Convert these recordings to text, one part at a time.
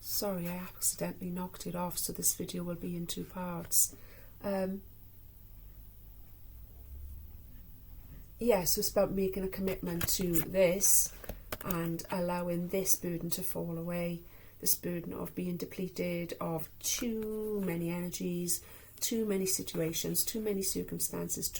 Sorry, I accidentally knocked it off, so this video will be in 2 parts. Yeah, so it's about making a commitment to this and allowing this burden to fall away. This burden of being depleted of too many energies, too many situations, too many circumstances,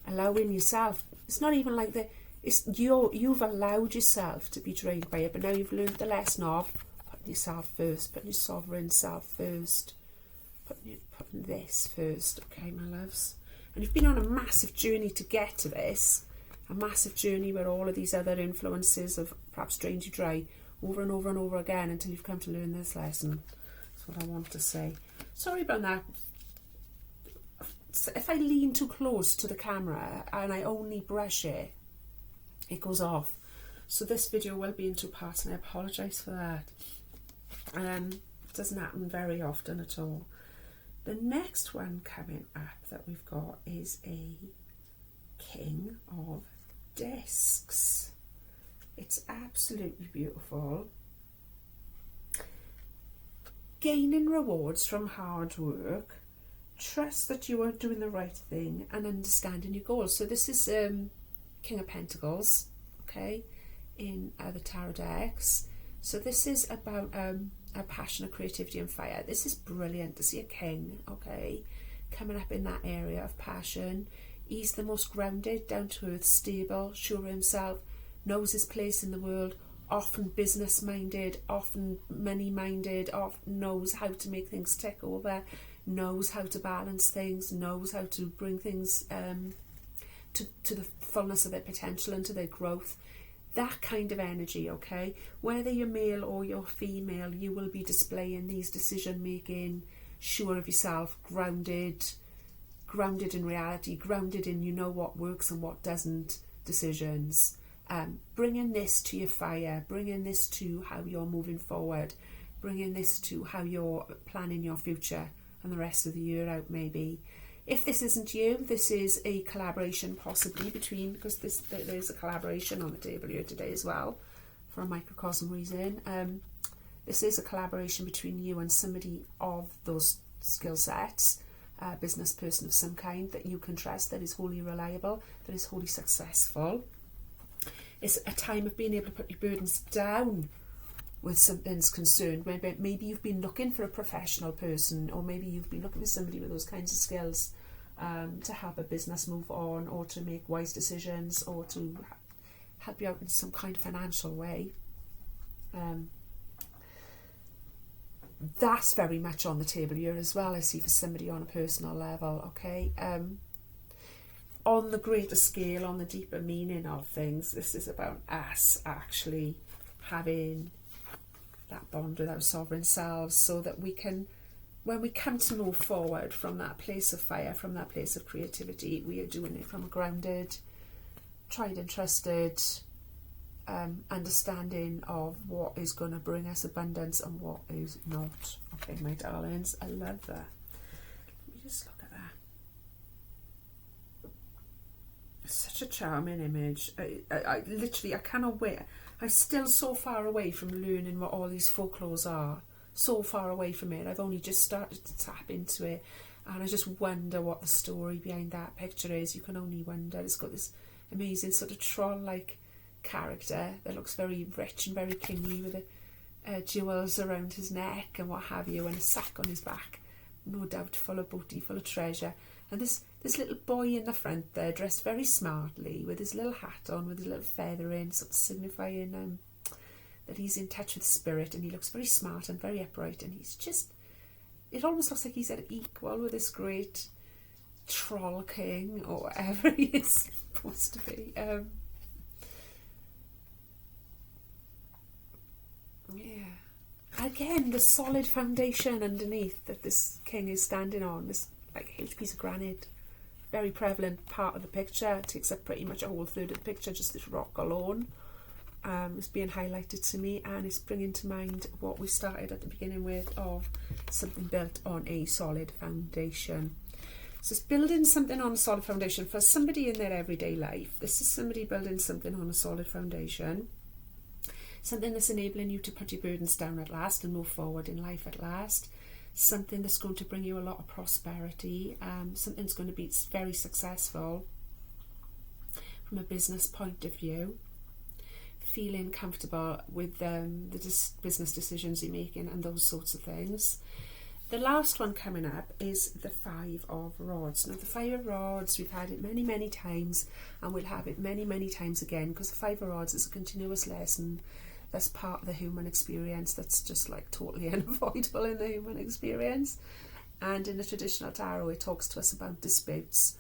allowing yourself. It's not even like you've allowed yourself to be drained by it, but now you've learned the lesson of putting yourself first, putting your sovereign self first, putting this first, okay, my loves? And you've been on a massive journey to get to this, a massive journey where all of these other influences have perhaps drained you dry over and over and over again until you've come to learn this lesson. That's what I want to say. Sorry about that. If I lean too close to the camera and I only brush it, it goes off. So this video will be in 2 parts, and I apologise for that. It doesn't happen very often at all. The next one coming up that we've got is a King of Discs. It's absolutely beautiful. Gaining rewards from hard work, trust that you are doing the right thing, and understanding your goals. So this is King of Pentacles, okay, in the Tarot decks. So this is about a passion of creativity and fire. This is brilliant to see a king, okay, coming up in that area of passion. He's the most grounded, down to earth, stable, sure of himself, knows his place in the world, often business minded, often money minded, often knows how to make things tick over, knows how to balance things, knows how to bring things to the fullness of their potential and to their growth. That kind of energy, okay? Whether you're male or you're female, you will be displaying these decision making, sure of yourself, grounded in reality, grounded in you know what works and what doesn't decisions. Bringing this to your fire, bringing this to how you're moving forward, bringing this to how you're planning your future and the rest of the year out, maybe. If this isn't you, this is a collaboration possibly between, because there's a collaboration on the table here today as well, for a microcosm reason. This is a collaboration between you and somebody of those skill sets, a business person of some kind that you can trust, that is wholly reliable, that is wholly successful. It's a time of being able to put your burdens down with something's concerned. Maybe you've been looking for a professional person, or maybe you've been looking for somebody with those kinds of skills to help a business move on, or to make wise decisions, or to help you out in some kind of financial way. That's very much on the table here as well, I see, for somebody on a personal level, okay? On the greater scale, on the deeper meaning of things, this is about us actually having that bond with our sovereign selves, so that we can, when we come to move forward from that place of fire, from that place of creativity, we are doing it from a grounded, tried and trusted understanding of what is going to bring us abundance and what is not. Okay, my darlings, I love that. Let me just look at that. It's such a charming image. I literally, I cannot wait. I'm still so far away from learning what all these folklores are. So far away from it. I've only just started to tap into it, and I just wonder what the story behind that picture is. You can only wonder. It's got this amazing sort of troll-like character that looks very rich and very kingly, with the jewels around his neck and what have you, and a sack on his back, no doubt full of booty, full of treasure. And this little boy in the front there, dressed very smartly, with his little hat on, with his little feather in, sort of signifying that he's in touch with spirit, and he looks very smart and very upright, and he's just, it almost looks like he's at equal with this great troll king, or whatever he is supposed to be. Yeah. Again, the solid foundation underneath that this king is standing on, this like huge piece of granite, very prevalent part of the picture, takes up pretty much a whole third of the picture, just this rock alone. It's being highlighted to me, and it's bringing to mind what we started at the beginning with, of something built on a solid foundation. So it's building something on a solid foundation for somebody in their everyday life. This is somebody building something on a solid foundation. something that's enabling you to put your burdens down at last and move forward in life at last. Something that's going to bring you a lot of prosperity. Something that's going to be very successful from a business point of view. Feeling comfortable with the business decisions you're making and those sorts of things. The last one coming up is the 5 of Rods. Now the 5 of Rods, we've had it many, many times, and we'll have it many, many times again, because the 5 of Rods is a continuous lesson that's part of the human experience, that's just like totally unavoidable in the human experience. And in the traditional tarot, it talks to us about disputes.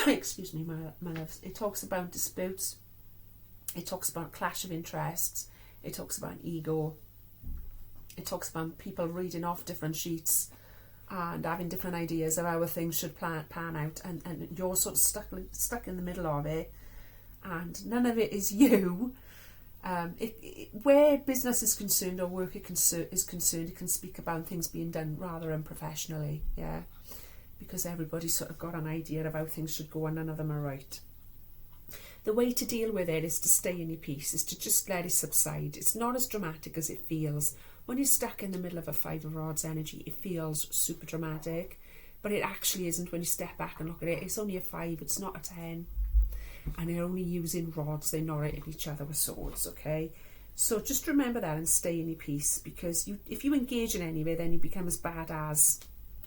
Excuse me, my loves. It talks about disputes. It talks about clash of interests. It talks about ego. It talks about people reading off different sheets and having different ideas of how things should pan out, and you're sort of stuck in the middle of it, and none of it is you. Where business is concerned or work is concerned, it can speak about things being done rather unprofessionally, yeah, because everybody's sort of got an idea of how things should go and none of them are right. The way to deal with it is to stay in your peace, is to just let it subside. It's not as dramatic as it feels. When you're stuck in the middle of a 5 of Rods energy, it feels super dramatic, but it actually isn't when you step back and look at it. It's only a 5, it's not a 10. And they're only using rods, they're not hitting each other with swords, okay? So just remember that and stay in your peace, because if you engage in any of it, then you become as bad as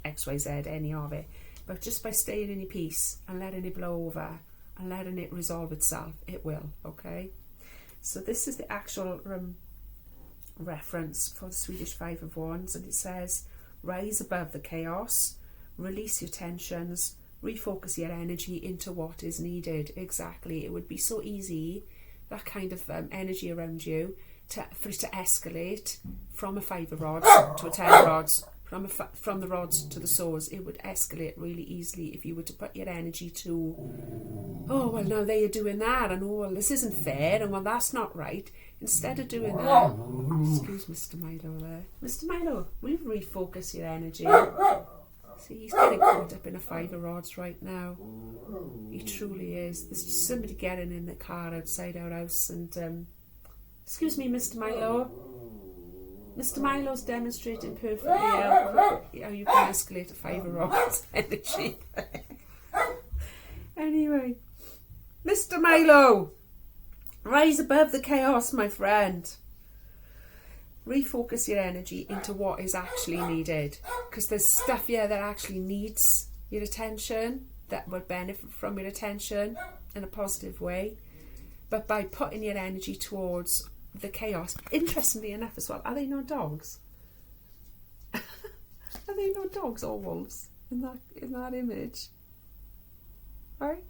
XYZ, any of it. But just by staying in your peace and letting it blow over and letting it resolve itself, it will, okay? So this is the actual reference for the Swedish 5 of Wands, and it says, rise above the chaos, release your tensions, refocus your energy into what is needed. Exactly. It would be so easy, that kind of energy around you, for it to escalate from a 5 of Rods to a 10 of Rods, from the rods to the swords. It would escalate really easily if you were to put your energy to, oh, well, now they're doing that, and oh, well, this isn't fair, and well, that's not right. Instead of doing that, excuse Mr. Milo there. Mr. Milo, will you refocus your energy? See, he's getting caught up in a 5 of Rods right now. He truly is. There's just somebody getting in the car outside our house, and excuse me, Mr. Milo. Mr. Milo's demonstrating perfectly how you can escalate a 5 of Rods energy. Anyway, Mr. Milo, rise above the chaos, my friend. Refocus your energy into what is actually needed, because there's stuff here that actually needs your attention, that would benefit from your attention in a positive way. But by putting your energy towards the chaos, interestingly enough as well, are they not dogs? Are they not dogs or wolves in that image? Right?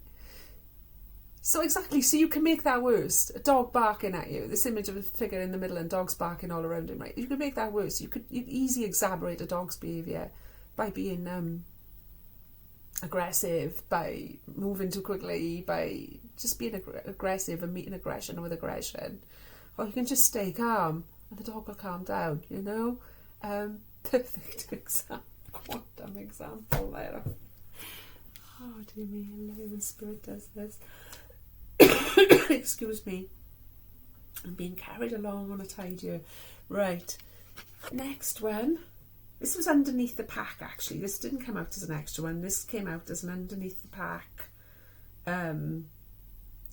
So exactly, so you can make that worse. A dog barking at you, this image of a figure in the middle and dogs barking all around him, right? You could make that worse. You'd easily exacerbate a dog's behaviour by being aggressive, by moving too quickly, by just being aggressive and meeting aggression with aggression. Or you can just stay calm and the dog will calm down, you know? Perfect quantum example there. Oh dear me, I love it when spirit does this. Excuse me. I'm being carried along on a tide here. Right. Next one. This was underneath the pack, actually. This didn't come out as an extra one. This came out as an underneath the pack.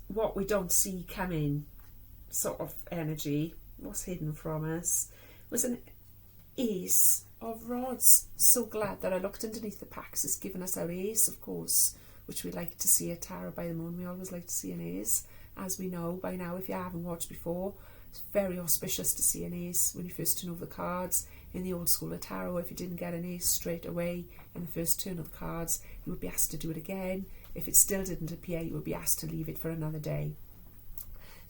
What we don't see coming sort of energy. What's hidden from us was an Ace of Rods. So glad that I looked underneath the packs. It's given us our Ace, of course, which we like to see a Tarot by the Moon. We always like to see an Ace, as we know by now. If you haven't watched before, it's very auspicious to see an Ace when you first turn over the cards. In the old school of Tarot, if you didn't get an Ace straight away in the first turn of the cards, you would be asked to do it again. If it still didn't appear, you would be asked to leave it for another day.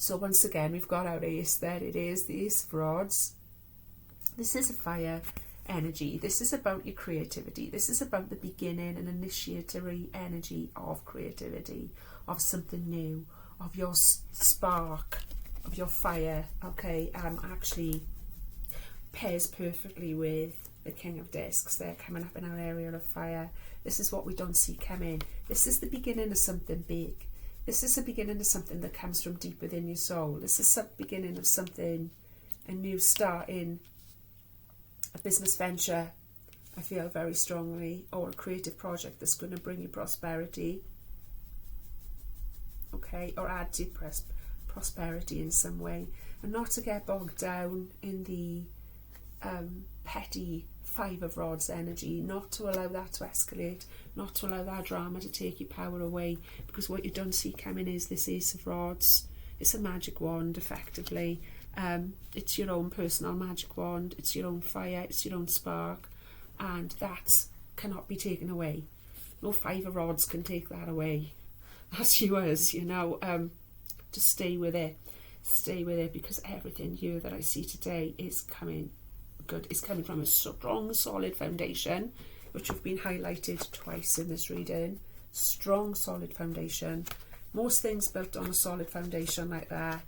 So once again, we've got our Ace there. It is the Ace of Rods. This is a fire energy. This is about your creativity. This is about the beginning and initiatory energy of creativity, of something new, of your spark, of your fire. Okay, actually pairs perfectly with the King of Discs. They're coming up in our area of fire. This is what we don't see coming. This is the beginning of something big. This is the beginning of something that comes from deep within your soul. This is the beginning of something, a new start in a business venture, I feel very strongly, or a creative project that's going to bring you prosperity, okay, or add to your prosperity in some way, and not to get bogged down in the petty Five of Rods energy, not to allow that to escalate, not to allow that drama to take your power away, because what you don't see coming is this Ace of Rods. It's a magic wand, effectively. It's your own personal magic wand, it's your own fire, it's your own spark, and that cannot be taken away. No Five of Rods can take that away. That's yours, you know. Just stay with it, because everything here that I see today is coming good. It's coming from a strong, solid foundation, which have been highlighted twice in this reading. Strong, solid foundation. Most things built on a solid foundation like that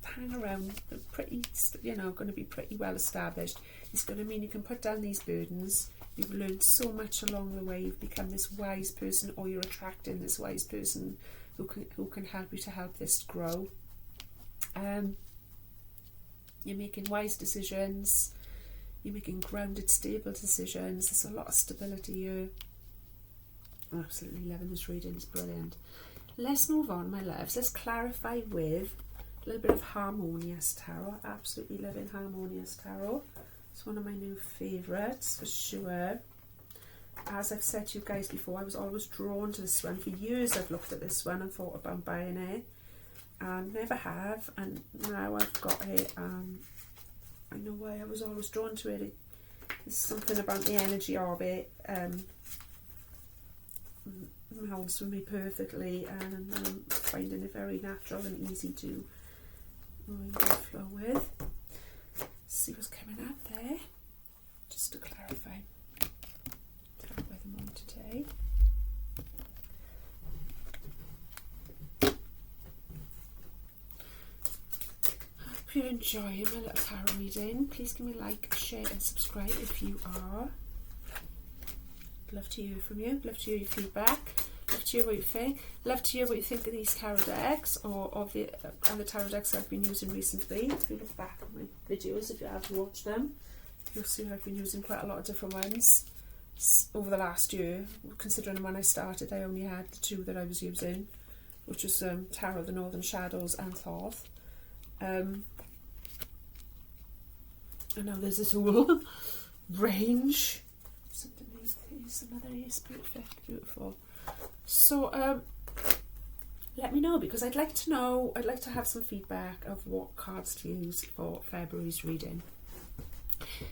hang around, they're pretty, you know, going to be pretty well established. It's going to mean you can put down these burdens. You've learned so much along the way. You've become this wise person, or you're attracting this wise person who can help you to help this grow. You're making wise decisions. You're making grounded, stable decisions. There's a lot of stability here. I'm absolutely loving this reading. It's brilliant. Let's move on, my loves. Let's clarify with a little bit of Harmonious Tarot. Absolutely loving Harmonious Tarot. It's one of my new favourites for sure. As I've said to you guys before, I was always drawn to this one. For years I've looked at this one and thought about buying it, and never have, and now I've got it. I know why I was always drawn to it. There's something about the energy of it melds with me perfectly, and I'm finding it very natural and easy to flow with. See what's coming up there, just to clarify with them on today. Hope you're enjoying my little tarot reading. Please give me a like, share and subscribe if you are. Love to hear from you, love to hear your feedback, love to hear what you think, love to hear what you think of these tarot decks, or of the other tarot decks I've been using recently. If you look back at my videos, if you haven't watched them, you'll see I've been using quite a lot of different ones over the last year. Considering when I started I only had the two that I was using, which was Tarot of the Northern Shadows and Thoth. And now there's this whole range. Something is another ace, beautiful. So let me know, because I'd like to know, I'd like to have some feedback of what cards to use for February's reading.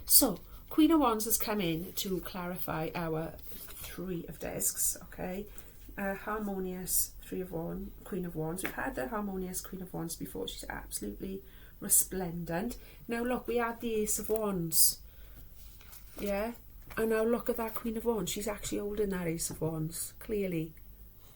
So Queen of Wands has come in to clarify our Three of Discs, okay? Harmonious Queen of Wands. We've had the Harmonious Queen of Wands before. She's absolutely resplendent. Now look, we had the Ace of Wands, yeah, and now look at that Queen of Wands. She's actually holding that Ace of Wands, clearly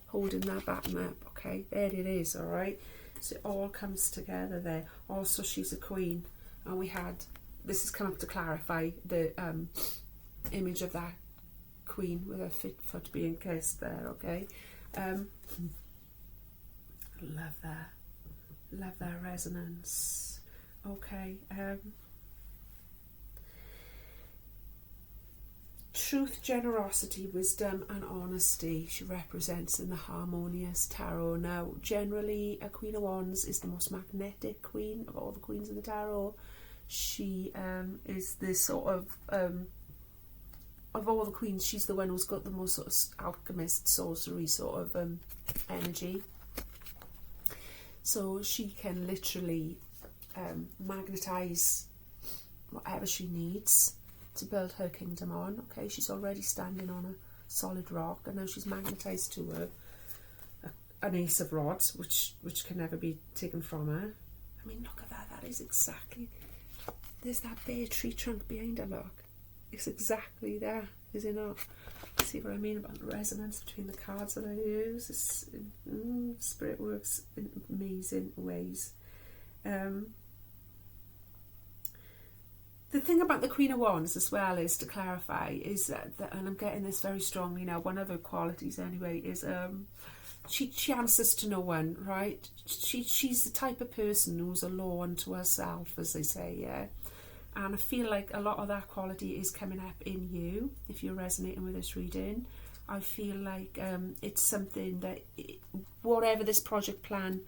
holding that bottom up, okay? There it is, all right? So it all comes together there. Also, she's a queen, and we had, this has come up to clarify the image of that queen with her foot being kissed there, okay? Love that resonance. Okay, truth, generosity, wisdom and honesty she represents in the Harmonious Tarot. Now generally a Queen of Wands is the most magnetic queen of all the queens in the tarot. She is the sort of all the queens, she's the one who's got the most sort of alchemist, sorcery sort of energy. So she can literally magnetize whatever she needs to build her kingdom on. Okay, she's already standing on a solid rock, and now she's magnetized to her an Ace of Rods, which can never be taken from her. I mean, look at that. That is exactly. There's that bare tree trunk behind her. Look, it's exactly there, is it not? See what I mean about the resonance between the cards that I use? It's, Spirit works in amazing ways. The thing about the Queen of Wands as well is, to clarify, is that and I'm getting this very strongly now, one of her qualities anyway, is she answers to no one, right? She's the type of person who's a law unto herself, as they say, yeah. And I feel like a lot of that quality is coming up in you if you're resonating with this reading. I feel like it's something that, whatever this project plan,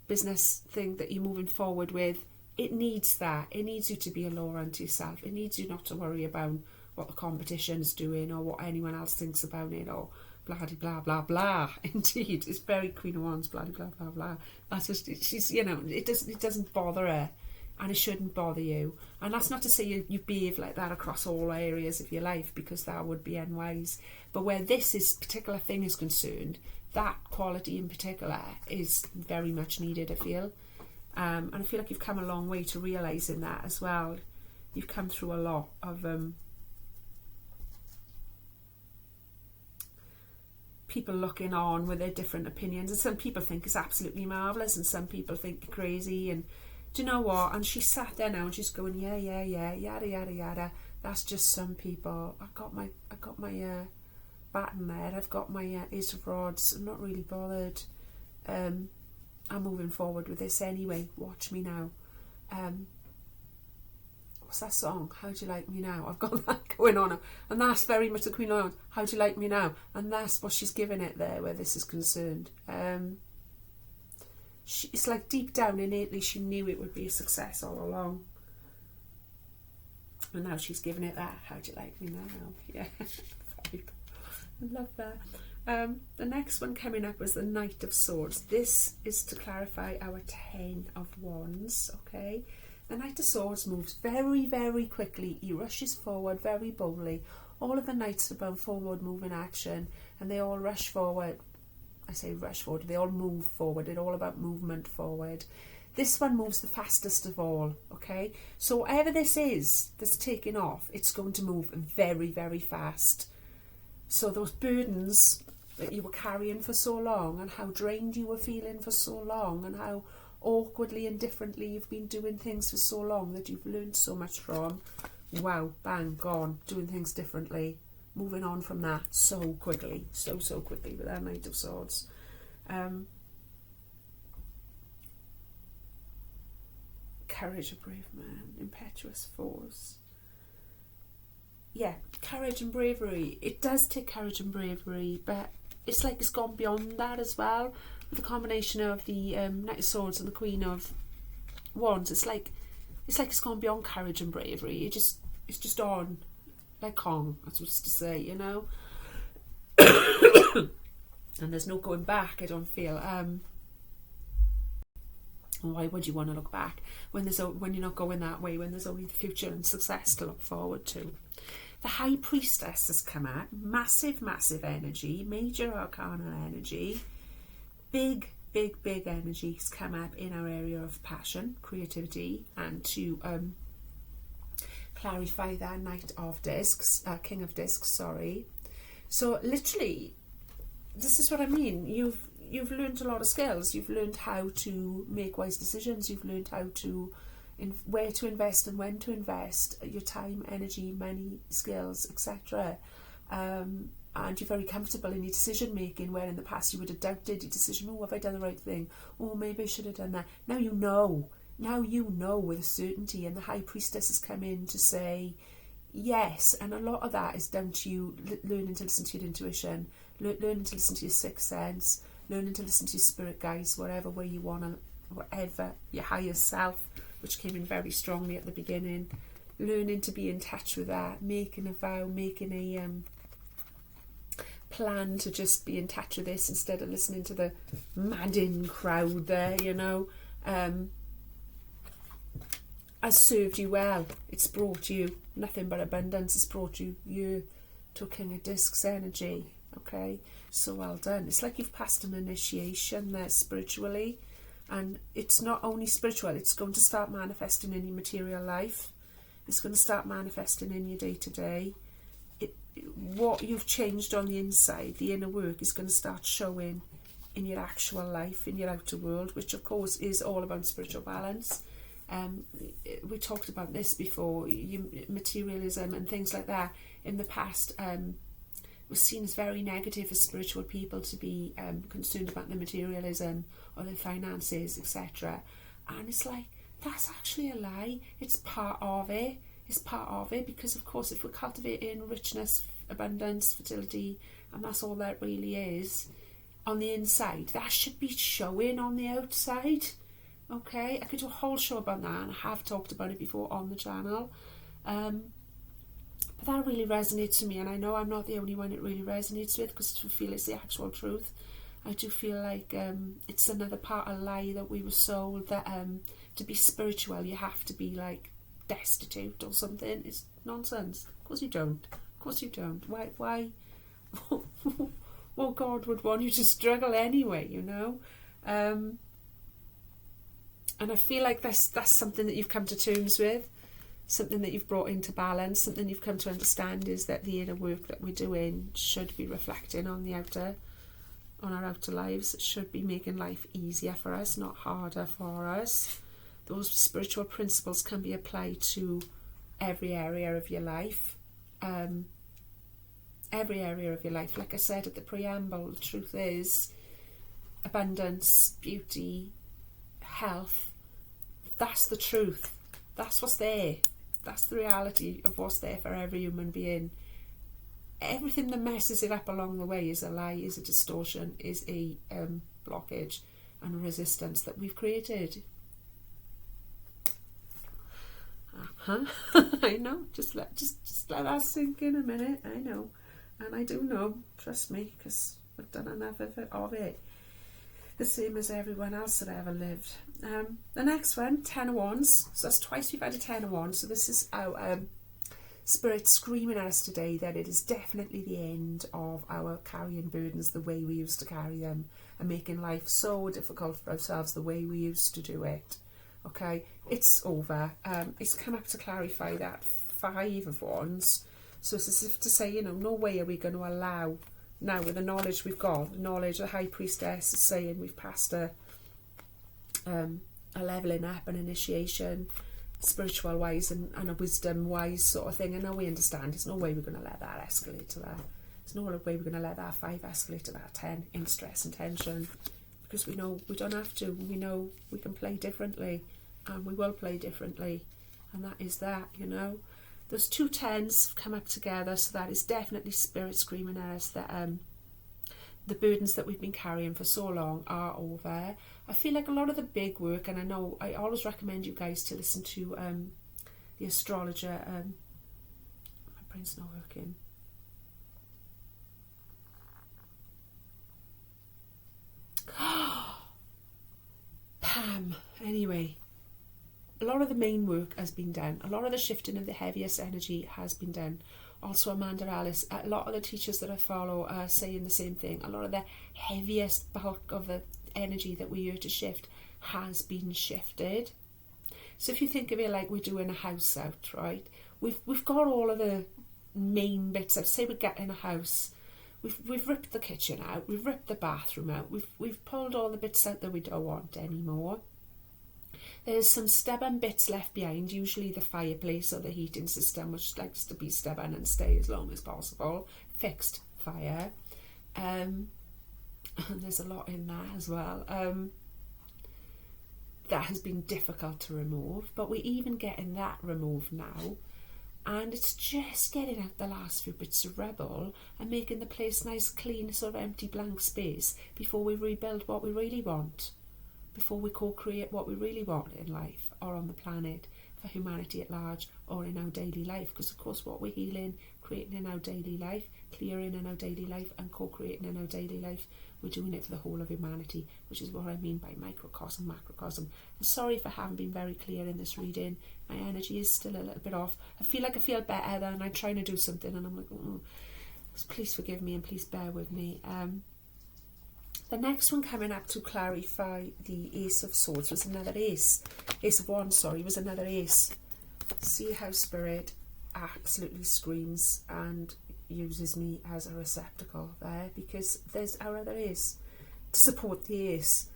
business thing that you're moving forward with, it needs that. It needs you to be a law unto yourself. It needs you not to worry about what the competition's doing or what anyone else thinks about it or blah blah blah blah. Indeed, it's very Queen of Wands, blah blah blah blah. That's just, she's, you know, it doesn't bother her, and it shouldn't bother you. And that's not to say you behave like that across all areas of your life, because that would be unwise. But where this particular thing is concerned, that quality in particular is very much needed, I feel. And I feel like you've come a long way to realising that as well. You've come through a lot of people looking on with their different opinions, and some people think it's absolutely marvellous and some people think you're crazy, and do you know what? And she sat there now and she's going, yeah, yada yada yada. That's just some people. I got my baton there. I've got my Ace of Rods. I'm not really bothered. I'm moving forward with this anyway. Watch me now. What's that song? How do you like me now? I've got that going on, and that's very much the Queen of Wands. How do you like me now? And that's what she's giving it there, where this is concerned. It's like deep down innately she knew it would be a success all along, and now she's giving it that. How do you like me now? Yeah. I love that. The next one coming up was the Knight of Swords. This is to clarify our 10 of Wands. Okay, the Knight of Swords moves very, very quickly. He rushes forward very boldly. All of the knights are about forward moving action, and they all rush forward. I say rush forward, they all move forward. It's all about movement forward. This one moves the fastest of all, okay? So whatever this is that's taking off, it's going to move very, very fast. So those burdens that you were carrying for so long, and how drained you were feeling for so long, and how awkwardly and differently you've been doing things for so long that you've learned so much from, wow, bang, gone, doing things differently. Moving on from that so quickly, so quickly with that Knight of Swords. Courage, a brave man, impetuous force. Yeah, courage and bravery. It does take courage and bravery, but it's like it's gone beyond that as well. With the combination of the Knight of Swords and the Queen of Wands, it's like it's gone beyond courage and bravery. It's just on. Like Kong, that's what to say, you know. And there's no going back, I don't feel. Why would you want to look back when you're not going that way, when there's only the future and success to look forward to? The High Priestess has come out. Massive, massive energy, major arcana energy, big energy has come up in our area of passion, creativity, and to clarify that Knight of Discs, King of Discs, sorry. So literally, this is what I mean. You've learned a lot of skills. You've learned how to make wise decisions. You've learned how to where to invest and when to invest your time, energy, money, skills, etc. And you're very comfortable in your decision making, where in the past you would have doubted your decision. Oh, have I done the right thing? Oh, maybe I should have done that. Now you know. Now you know with a certainty, and the High Priestess has come in to say yes, and a lot of that is down to you learning to listen to your intuition, learning to listen to your sixth sense, learning to listen to your spirit guides, whatever way you want to, whatever, your higher self, which came in very strongly at the beginning, learning to be in touch with that, making a vow, making a plan to just be in touch with this instead of listening to the madding crowd there, you know. Has served you well. It's brought you nothing but abundance. It's brought you to a King of Discs energy. Okay, so well done. It's like you've passed an initiation there spiritually, and it's not only spiritual, it's going to start manifesting in your material life. It's going to start manifesting in your day-to-day. What you've changed on the inside, the inner work, is going to start showing in your actual life, in your outer world, which of course is all about spiritual balance. We talked about this before, materialism and things like that in the past. was seen as very negative for spiritual people to be concerned about their materialism or their finances, etc. And it's like, that's actually a lie. It's part of it. It's part of it, because of course if we're cultivating richness, abundance, fertility, and that's all that really is on the inside, that should be showing on the outside. Okay, I could do a whole show about that, and I have talked about it before on the channel. But that really resonates with me, and I know I'm not the only one it really resonates with, because I feel it's the actual truth. I do feel like it's another part of lie that we were sold, that to be spiritual you have to be like destitute or something. It's nonsense. Of course you don't. Of course you don't. Why? Well, God would want you to struggle anyway, you know. And I feel like that's something that you've come to terms with, something that you've brought into balance, something you've come to understand, is that the inner work that we're doing should be reflecting on the outer, on our outer lives. It should be making life easier for us, not harder for us. Those spiritual principles can be applied to every area of your life. Every area of your life. Like I said at the preamble, the truth is abundance, beauty, health, that's the truth. That's what's there. That's the reality of what's there for every human being. Everything that messes it up along the way is a lie, is a distortion, is a blockage and a resistance that we've created. I know, just let that sink in a minute. I know, and I do know, trust me, because I've done enough of it. The same as everyone else that ever lived. The next one, Ten of Wands. So that's twice we've had a Ten of Wands. So this is our Spirit screaming at us today that it is definitely the end of our carrying burdens the way we used to carry them, and making life so difficult for ourselves the way we used to do it. Okay, it's over. It's come up to clarify that Five of Wands. So it's as if to say, you know, no way are we going to allow, now with the knowledge we've got, the knowledge the High Priestess is saying we've passed a levelling up, an initiation, spiritual wise and a wisdom wise sort of thing. And now we understand there's no way we're going to let that escalate to that. There's no way we're going to let that 5 escalate to that 10 in stress and tension, because we know we don't have to. We know we can play differently, and we will play differently, and that is that, you know. Those 2 10s have come up together, so that is definitely Spirit screaming at us that the burdens that we've been carrying for so long are over. I feel like a lot of the big work, and I know I always recommend you guys to listen to the astrologer. My brain's not working. Pam. Anyway, a lot of the main work has been done. A lot of the shifting of the heaviest energy has been done. Also, Amanda Alice, a lot of the teachers that I follow are saying the same thing. A lot of the heaviest bulk of the energy that we're here to shift has been shifted. So if you think of it like we're doing a house out, right? We've got all of the main bits out. Say we're getting a house. We've ripped the kitchen out. We've ripped the bathroom out. We've pulled all the bits out that we don't want anymore. There's some stubborn bits left behind, usually the fireplace or the heating system, which likes to be stubborn and stay as long as possible. Fixed fire. And there's a lot in that as well. That has been difficult to remove, but we're even getting that removed now. And it's just getting out the last few bits of rubble and making the place nice, clean, sort of empty, blank space before we rebuild what we really want. Before we co-create what we really want in life or on the planet, for humanity at large, or in our daily life. Because of course what we're healing, creating in our daily life, clearing in our daily life, and co-creating in our daily life, we're doing it for the whole of humanity, which is what I mean by microcosm, macrocosm. I'm sorry if I haven't been very clear in this reading. My energy is still a little bit off. I feel better than I'm trying to do something and I'm like, oh, please forgive me and please bear with me. The next one coming up to clarify the Ace of Swords was another Ace. Ace of Wands, sorry, was another Ace. See how Spirit absolutely screams and uses me as a receptacle there, because there's our other Ace to support the Ace.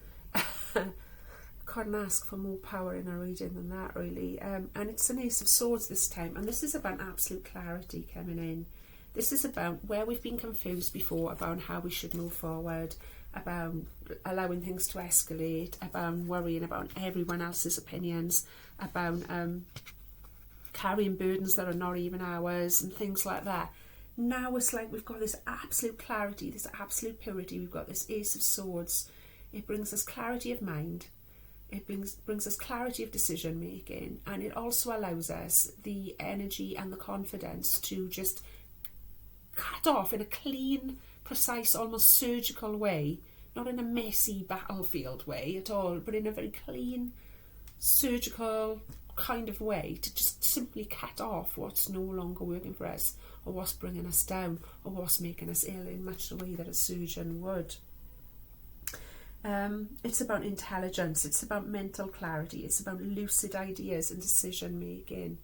Couldn't ask for more power in a reading than that, really. And it's an Ace of Swords this time, and this is about absolute clarity coming in. This is about where we've been confused before, about how we should move forward, about allowing things to escalate, about worrying about everyone else's opinions, about carrying burdens that are not even ours and things like that. Now it's like we've got this absolute clarity, this absolute purity. We've got this Ace of Swords. It brings us clarity of mind. It brings us clarity of decision making, and it also allows us the energy and the confidence to just cut off in a clean, precise, almost surgical way, not in a messy battlefield way at all, but in a very clean, surgical kind of way, to just simply cut off what's no longer working for us, or what's bringing us down, or what's making us ill, in much the way that a surgeon would. It's about intelligence, it's about mental clarity, it's about lucid ideas and decision making.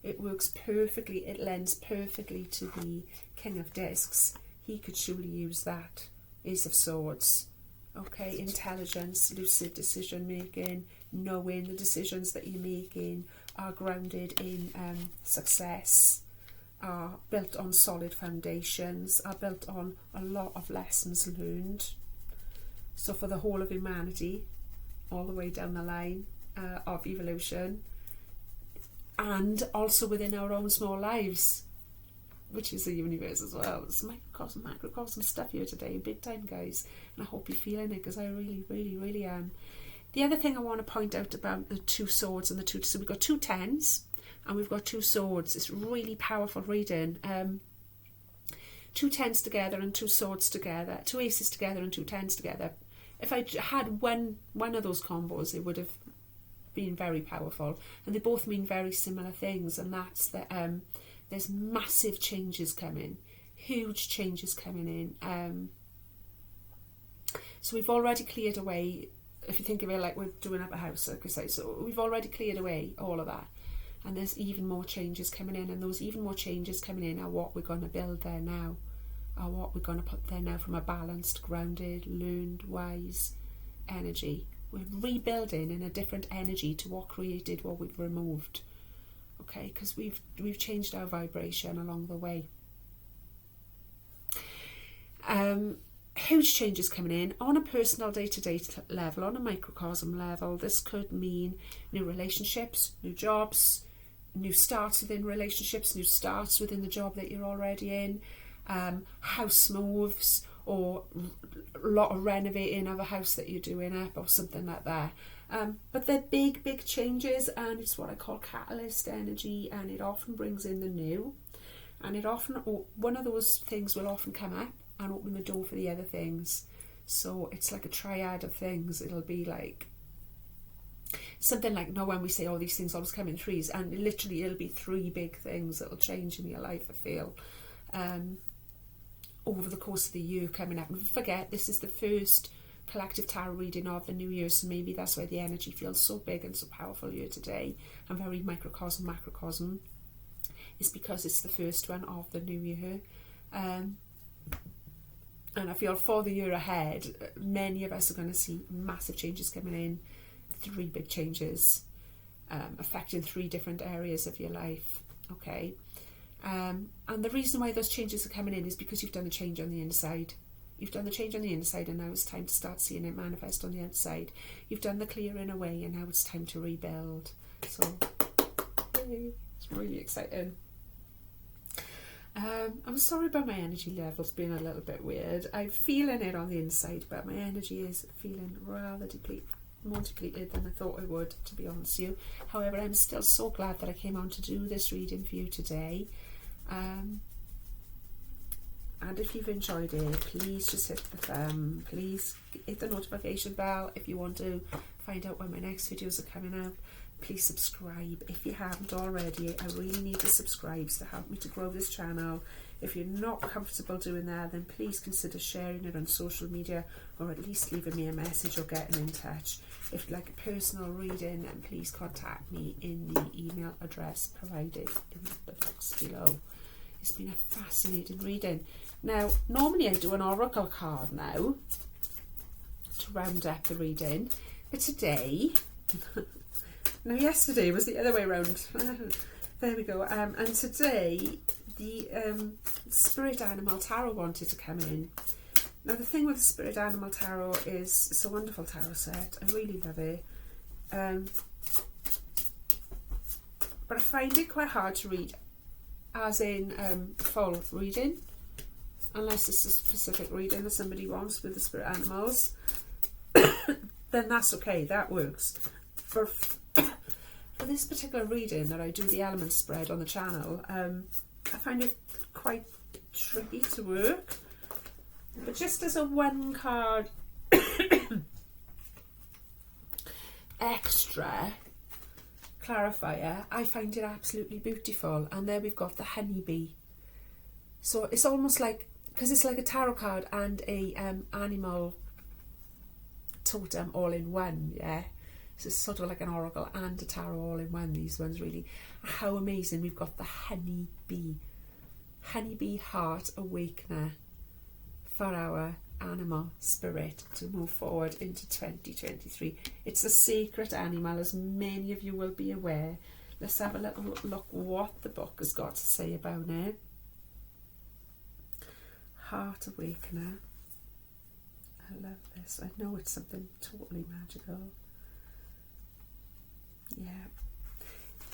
It works perfectly, it lends perfectly to the King of Discs. He could surely use that. Ace of Swords. Okay, intelligence, lucid decision making, knowing the decisions that you're making are grounded in success, are built on solid foundations, are built on a lot of lessons learned. So for the whole of humanity, all the way down the line of evolution, and also within our own small lives, which is the universe as well. It's microcosm, macrocosm stuff here today, big time, guys, and I hope you're feeling it, because I really, really, really am. The other thing I want to point out about the 2 swords and the 2, so we've got 2 tens and we've got 2 swords. It's really powerful reading. 2 tens together and 2 swords together, 2 aces together and 2 tens together. If I had one of those combos, it would have been very powerful, and they both mean very similar things, and that's that there's massive changes coming, huge changes coming in. So we've already cleared away, if you think of it like we're doing up a house, like I say, so we've already cleared away all of that, and there's even more changes coming in, and those even more changes coming in are what we're going to build there now, are what we're going to put there now from a balanced, grounded, learned, wise energy. We're rebuilding in a different energy to what created what we've removed. Okay, because we've changed our vibration along the way. Huge changes coming in on a personal day-to-day level, on a microcosm level. This could mean new relationships, new jobs, new starts within relationships, new starts within the job that you're already in, house moves, or a lot of renovating of a house that you're doing up, or something like that. But they're big changes, and it's what I call catalyst energy, and it often brings in the new, and it often, one of those things will often come up and open the door for the other things. So it's like a triad of things. It'll be like something like, when we say all these things always come in threes, and literally it'll be 3 big things that'll change in your life, I feel, over the course of the year coming up. And don't forget, this is the first collective tarot reading of the new year, so maybe that's why the energy feels so big and so powerful here today, and very microcosm, macrocosm. It's because it's the first one of the new year. And I feel for the year ahead, many of us are going to see massive changes coming in, 3 big changes, affecting 3 different areas of your life. Okay. And the reason why those changes are coming in is because you've done the change on the inside. You've done the change on the inside, and now it's time to start seeing it manifest on the outside. You've done the clearing away, and now it's time to rebuild. So, yay, it's really exciting. I'm sorry about my energy levels being a little bit weird. I'm feeling it on the inside, but my energy is feeling rather more depleted than I thought I would, to be honest with you. However, I'm still so glad that I came on to do this reading for you today. And if you've enjoyed it, please just hit the thumb, please hit the notification bell if you want to find out when my next videos are coming up. Please subscribe if you haven't already. I really need the subscribes to help me to grow this channel. If you're not comfortable doing that, then please consider sharing it on social media, or at least leaving me a message or getting in touch. If you'd like a personal reading, then please contact me in the email address provided in the box below. It's been a fascinating reading. Now, normally I do an oracle card now to round up the reading, but today, now yesterday was the other way around. There we go. And today the Spirit Animal Tarot wanted to come in. Now the thing with the Spirit Animal Tarot is it's a wonderful tarot set. I really love it. But I find it quite hard to read, as in full reading, unless it's a specific reading that somebody wants with the spirit animals. Then that's okay, that works. For this particular reading that I do the element spread on the channel, I find it quite tricky to work. But just as a one card extra clarifier, I find it absolutely beautiful. And there we've got the honeybee. So it's almost like, because it's like a tarot card and a animal totem all in one, yeah. So it's sort of like an oracle and a tarot all in one, these ones really. How amazing. We've got the honeybee. Honeybee heart awakener for our animal spirit to move forward into 2023. It's a sacred animal, as many of you will be aware. Let's have a little look what the book has got to say about it. Heart awakener. I love this. I know it's something totally magical. Yeah.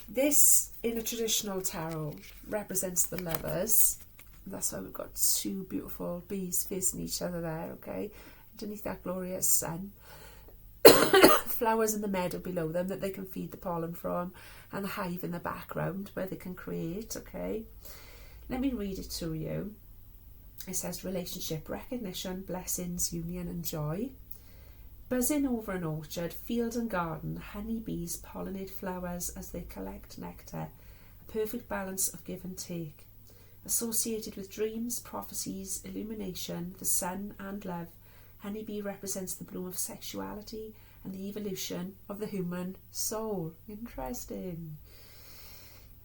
This, in a traditional tarot, represents the lovers. That's why we've got two beautiful bees facing each other there, okay? Underneath that glorious sun. Flowers in the meadow below them that they can feed the pollen from, and the hive in the background where they can create, okay? Let me read it to you. It says relationship, recognition, blessings, union and joy. Buzzing over an orchard, field and garden, honeybees pollinate flowers as they collect nectar, a perfect balance of give and take. Associated with dreams, prophecies, illumination, the sun and love, honeybee represents the bloom of sexuality and the evolution of the human soul. Interesting.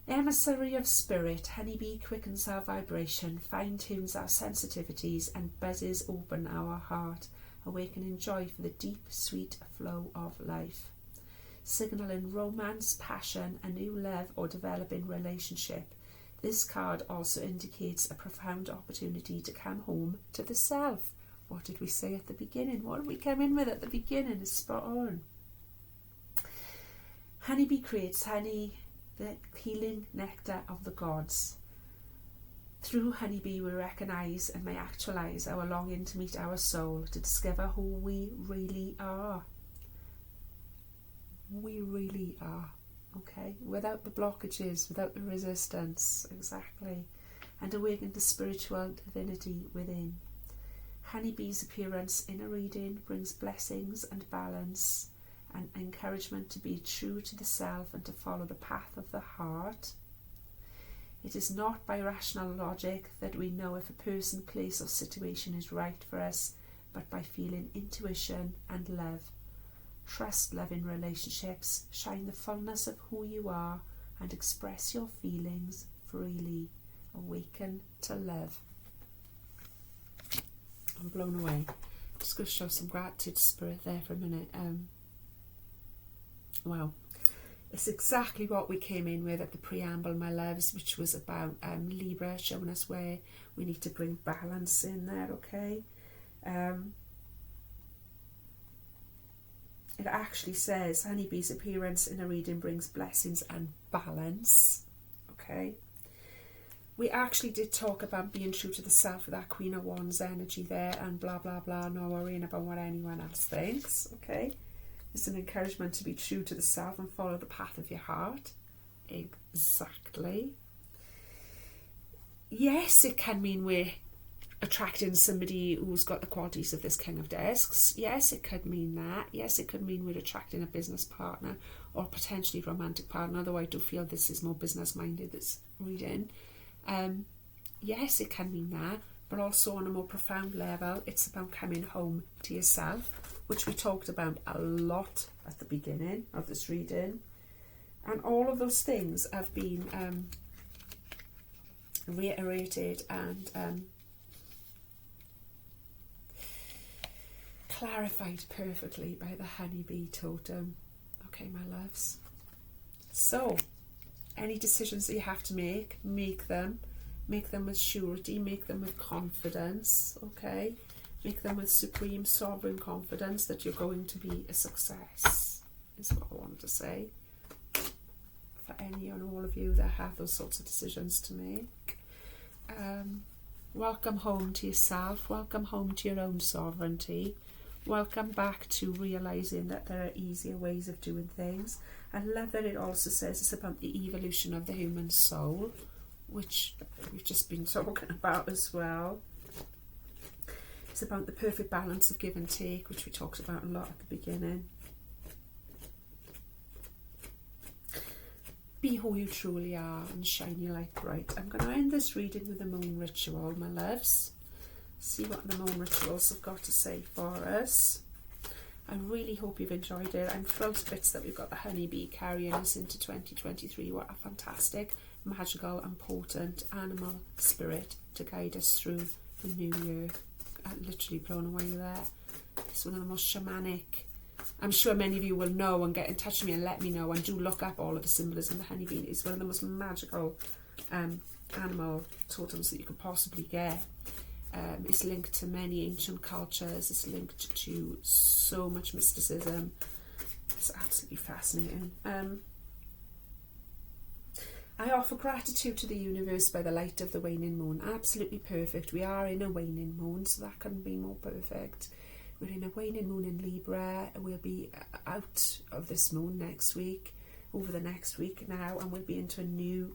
Emissary of spirit, honeybee quickens our vibration, fine-tunes our sensitivities and buzzes open our heart, awakening joy for the deep, sweet flow of life. Signalling romance, passion, a new love or developing relationship. This card also indicates a profound opportunity to come home to the self. What did we say at the beginning? What did we come in with at the beginning? It's spot on. Honeybee creates honey, the healing nectar of the gods. Through honeybee we recognise and may actualise our longing to meet our soul, to discover who we really are. We really are. Okay, without the blockages, without the resistance, exactly, and awaken the spiritual divinity within. Honeybee's appearance in a reading brings blessings and balance and encouragement to be true to the self and to follow the path of the heart. It is not by rational logic that we know if a person, place or situation is right for us, but by feeling intuition and love. Trust love in relationships, shine the fullness of who you are and express your feelings freely. Awaken to love. I'm blown away. Just going to show some gratitude to Spirit there for a minute. Wow. It's exactly what we came in with at the preamble, my loves, which was about Libra, showing us where we need to bring balance in there, okay? It actually says honeybee's appearance in a reading brings blessings and balance. Okay. We actually did talk about being true to the self with that Queen of Wands energy there and blah blah blah, not worrying about what anyone else thinks. Okay. It's an encouragement to be true to the self and follow the path of your heart. Exactly. Yes, it can mean we're attracting somebody who's got the qualities of this King of Discs. Yes, it could mean that. Yes, it could mean we're attracting a business partner or potentially romantic partner, although I do feel this is more business minded, this reading. Yes, it can mean that, but also on a more profound level, it's about coming home to yourself, which we talked about a lot at the beginning of this reading. And all of those things have been reiterated and clarified perfectly by the honeybee totem. Okay, my loves. So, any decisions that you have to make them. Make them with surety, make them with confidence, okay? Make them with supreme sovereign confidence that you're going to be a success, is what I wanted to say. For any and all of you that have those sorts of decisions to make. Welcome home to yourself, welcome home to your own sovereignty, welcome back to realising that there are easier ways of doing things. I love that it also says it's about the evolution of the human soul, which we've just been talking about as well. It's about the perfect balance of give and take, which we talked about a lot at the beginning. Be who you truly are and shine your light bright. I'm going to end this reading with the moon ritual, my loves. See what the moon rituals have got to say for us. I really hope you've enjoyed it. I'm thrilled to bits that we've got the honeybee carrying us into 2023. What a fantastic, magical and potent animal spirit to guide us through the new year. I'm literally blown away with that. It's one of the most shamanic. I'm sure many of you will know and get in touch with me and let me know, and do look up all of the symbolism. The honeybee is one of the most magical animal totems that you could possibly get. It's linked to many ancient cultures. It's linked to so much mysticism. It's absolutely fascinating. I offer gratitude to the universe by the light of the waning moon. Absolutely perfect. We are in a waning moon, so that couldn't be more perfect. We're in a waning moon in Libra. We'll be out of this moon next week, over the next week now, and we'll be into a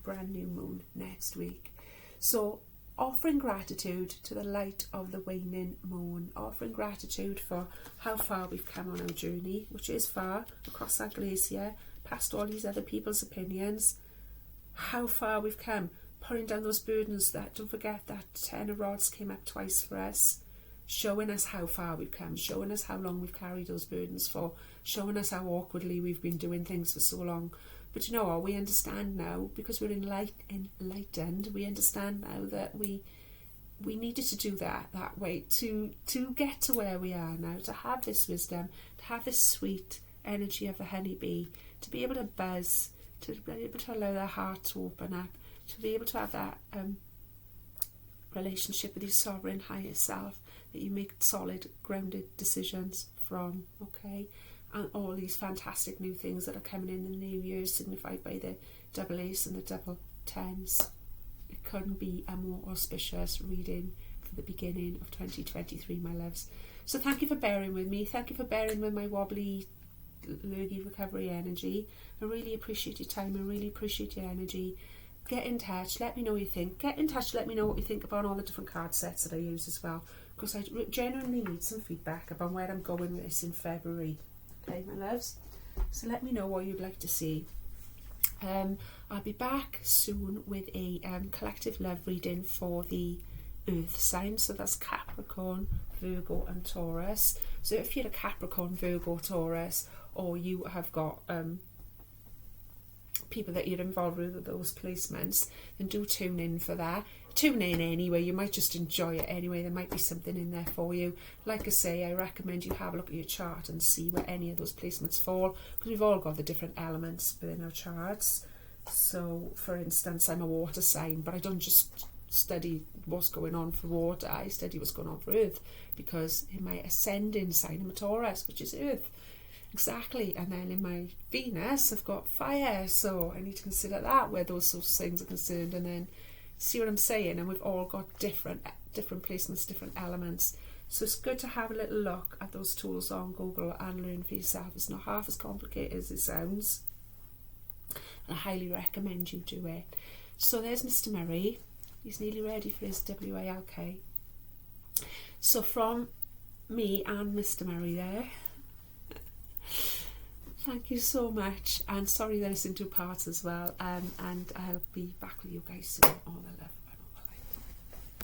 brand new moon next week. So offering gratitude to the light of the waning moon, offering gratitude for how far we've come on our journey, which is far, across that glacier, past all these other people's opinions, how far we've come, putting down those burdens. That, don't forget that 10 of rods came up twice for us, showing us how far we've come, showing us how long we've carried those burdens for, showing us how awkwardly we've been doing things for so long. But you know what, we understand now, because we're enlightened, we understand now that we needed to do that way to get to where we are now, to have this wisdom, to have this sweet energy of the honeybee, to be able to buzz, to be able to allow their heart to open up, to be able to have that relationship with your sovereign higher self that you make solid, grounded decisions from, okay? And all these fantastic new things that are coming in the new year, signified by the double ace and the double tens. It couldn't be a more auspicious reading for the beginning of 2023, my loves. So thank you for bearing with me. Thank you for bearing with my wobbly, lurgy recovery energy. I really appreciate your time. I really appreciate your energy. Get in touch. Let me know what you think. Get in touch. Let me know what you think about all the different card sets that I use as well, because I genuinely need some feedback about where I'm going with this in February. Okay, my loves, so let me know what you'd like to see. I'll be back soon with a collective love reading for the earth signs, so that's Capricorn, Virgo and Taurus. So if you're a Capricorn, Virgo, Taurus, or you have got people that you're involved with those placements, then do tune in for that. Tune in anyway, you might just enjoy it anyway. There might be something in there for you. Like I say, I recommend you have a look at your chart and see where any of those placements fall, because we've all got the different elements within our charts. So for instance, I'm a water sign, but I don't just study what's going on for water, I study what's going on for earth, because in my ascending sign I'm a Taurus, which is earth. Exactly. And then in my Venus I've got fire, so I need to consider that, where those sorts of things are concerned, and then see what I'm saying. And we've all got different placements, different elements, so it's good to have a little look at those tools on Google and learn for yourself. It's not half as complicated as it sounds, and I highly recommend you do it. So there's Mr. Murray, he's nearly ready for his WALK. So from me and Mr. Murray there, thank you so much, and sorry that it's in two parts as well, and I'll be back with you guys soon. All the love.